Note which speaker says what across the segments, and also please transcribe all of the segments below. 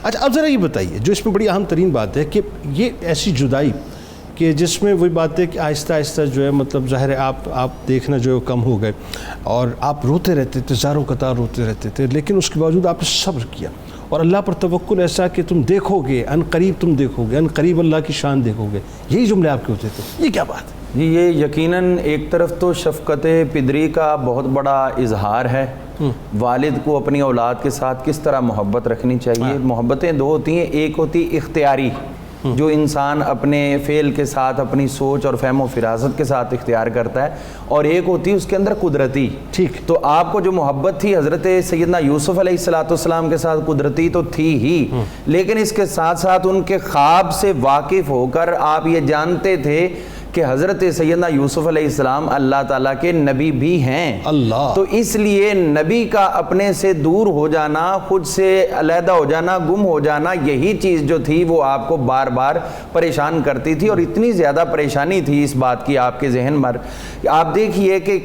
Speaker 1: اچھا اب ذرا یہ بتائیے جو اس میں بڑی اہم ترین بات ہے کہ یہ ایسی جدائی کہ جس میں وہی بات ہے کہ آہستہ آہستہ جو ہے مطلب ظاہر ہے آپ دیکھنا جو ہے کم ہو گئے اور آپ روتے رہتے تھے، زاروں قطار روتے رہتے تھے، لیکن اس کے باوجود آپ نے صبر کیا اور اللہ پر توکل ایسا کہ تم دیکھو گے ان قریب، تم دیکھو گے ان قریب اللہ کی شان دیکھو گے، یہی جملے آپ کے ہوتے تھے. یہ کیا بات ہے؟
Speaker 2: جی یہ یقیناً ایک طرف تو شفقت پدری کا بہت بڑا اظہار ہے، والد کو اپنی اولاد کے ساتھ کس طرح محبت رکھنی چاہیے. محبتیں دو ہوتی ہیں، ایک ہوتی اختیاری جو انسان اپنے فعل کے ساتھ اپنی سوچ اور فہم و فراست کے ساتھ اختیار کرتا ہے، اور ایک ہوتی ہے اس کے اندر قدرتی.
Speaker 1: ٹھیک.
Speaker 2: تو آپ کو جو محبت تھی حضرت سیدنا یوسف علیہ السلام کے ساتھ قدرتی تو تھی ہی، لیکن اس کے ساتھ ساتھ ان کے خواب سے واقف ہو کر آپ یہ جانتے تھے کہ حضرت سیدنا یوسف علیہ السلام اللہ تعالیٰ کے نبی بھی ہیں.
Speaker 1: اللہ.
Speaker 2: تو اس لیے نبی کا اپنے سے دور ہو جانا، خود سے علیحدہ ہو جانا، گم ہو جانا، یہی چیز جو تھی وہ آپ کو بار بار پریشان کرتی تھی، اور اتنی زیادہ پریشانی تھی اس بات کی آپ کے ذہن پر. آپ دیکھیے کہ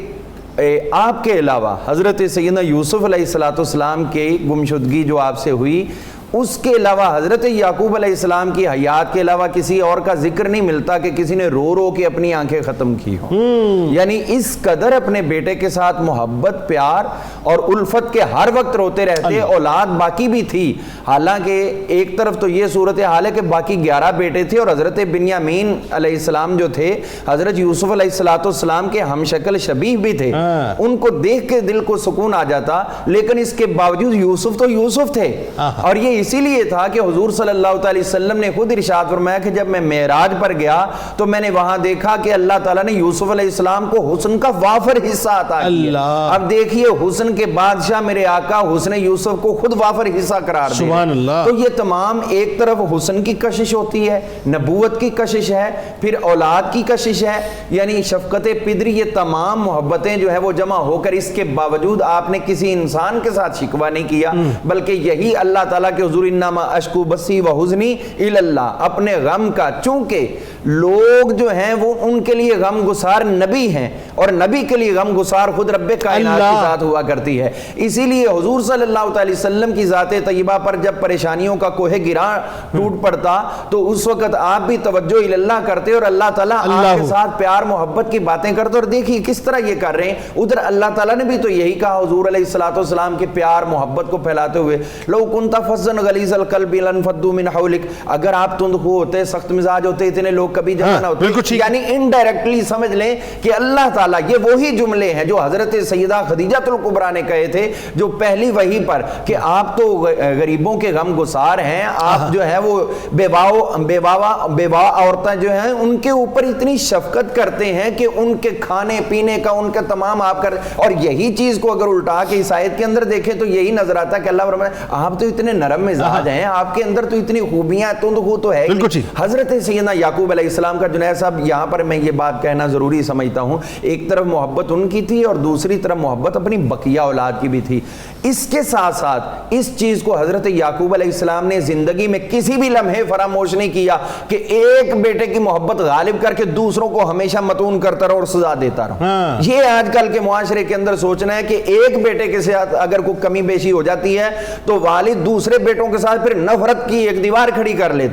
Speaker 2: آپ کے علاوہ حضرت سیدنا یوسف علیہ السلام کی گمشدگی جو آپ سے ہوئی، اس کے علاوہ حضرت یعقوب علیہ السلام کی حیات کے علاوہ کسی اور کا ذکر نہیں ملتا کہ کسی نے رو رو کے اپنی آنکھیں ختم کی ہوں. یعنی اس قدر اپنے بیٹے کے ساتھ محبت، پیار اور الفت کے ہر وقت روتے رہتے. اولاد باقی بھی تھی، حالانکہ ایک طرف تو یہ صورتحال ہے کہ باقی 11 بیٹے تھے، اور حضرت بنیامین علیہ السلام جو تھے حضرت یوسف علیہ السلام کے ہم شکل شبیہ بھی تھے. ان کو دیکھ کے دل کو سکون آ جاتا، لیکن اس کے باوجود یوسف تو یوسف تھے. اور یہ اسی لیے تھا کہ حضور صلی اللہ علیہ وسلم نے خود ارشاد فرمایا کہ جب میں معراج پر گیا تو میں نے وہاں دیکھا کہ اللہ تعالیٰ نے یوسف علیہ السلام کو حسن کا وافر حصہ عطا کیا. اب دیکھیے حسن کے بادشاہ میرے آقا حسن یوسف کو خود وافر حصہ قرار دیا.
Speaker 1: سبحان اللہ.
Speaker 2: تو یہ تمام ایک طرف حسن کی کشش ہوتی ہے، نبوت کی کشش ہے، پھر اولاد کی کشش ہے، یعنی شفقت پدری، یہ تمام محبتیں جو ہے وہ جمع ہو کر اس کے باوجود آپ نے کسی انسان کے ساتھ شکوہ نہیں کیا، بلکہ یہی اللہ تعالیٰ کے حضور انما اشکو بسی و حزنی الی اللہ، اپنے غم کا. چونکہ لوگ جو ہیں وہ ان کے لیے غم گسار نبی ہیں، اور نبی کے لیے غم گسار خود رب کائنات کی ذات ہوا کرتی ہے. اسی لیے حضور صلی اللہ علیہ وسلم کی ذات طیبہ پر جب پریشانیوں کا کوہ گراں ٹوٹ پڑتا تو اس وقت آپ بھی توجہ الی اللہ کرتے، اور اللہ تعالیٰ آپ کے ساتھ پیار محبت کی باتیں کرتے. اور دیکھیے کس طرح یہ کر رہے ہیں، ادھر اللہ تعالیٰ نے بھی تو یہی کہا حضور علیہ السلام کے پیار محبت کو پھیلاتے ہوئے، لو کنت فظا غلیظ القلب لانفضوا من حولک، اگر آپ تند خو ہوتے، سخت مزاج ہوتے، اتنے لوگ کبھی جمع نہ ہوتے. یعنی انڈائریکٹلی سمجھ لیں کہ اللہ تعالیٰ، یہ وہی جملے ہیں جو حضرت سیدہ خدیجہ الکبریٰ نے کہے تھے جو پہلی وحی پر، کہ آپ تو غریبوں کے غم گسار ہیں، آپ جو ہے وہ بیواہ عورتیں جو ہیں ان کے اوپر اتنی شفقت کرتے ہیں کہ ان کے کھانے پینے کا ان کا تمام آپ کر. اور یہی چیز کو اگر الٹا کے اس آیت کے اندر دیکھیں تو یہی نظر آتا ہے کہ اللہ فرماتا ہے آپ تو اتنے نرم مزاج ہیں، آپ کے اندر تو اتنی خوبیاں، تند خو تو ہے. حضرت سیدنا یعقوب علیہ السلام کا جنید صاحب یہاں پر میں یہ بات کہنا ضروری سمجھتا ہوں، ایک طرف محبت ان کی تھی اور دوسری طرف محبت اپنی بقیہ اولاد کی بھی تھی. اس کے ساتھ ساتھ اس چیز کو حضرت یعقوب علیہ السلام نے زندگی میں کسی بھی لمحے فراموش نہیں کیا کہ ایک بیٹے کی محبت غالب کر کے دوسروں کو ہمیشہ متون کرتا رہو اور سزا دیتا رہو. یہ آج کل کے معاشرے کے اندر سوچنا ہے کہ ایک بیٹے کے ساتھ اگر کوئی کمی بیشی ہو جاتی ہے تو والد دوسرے بیٹوں کے ساتھ پھر نفرت کی ایک دیوار کھڑی کر لیتے.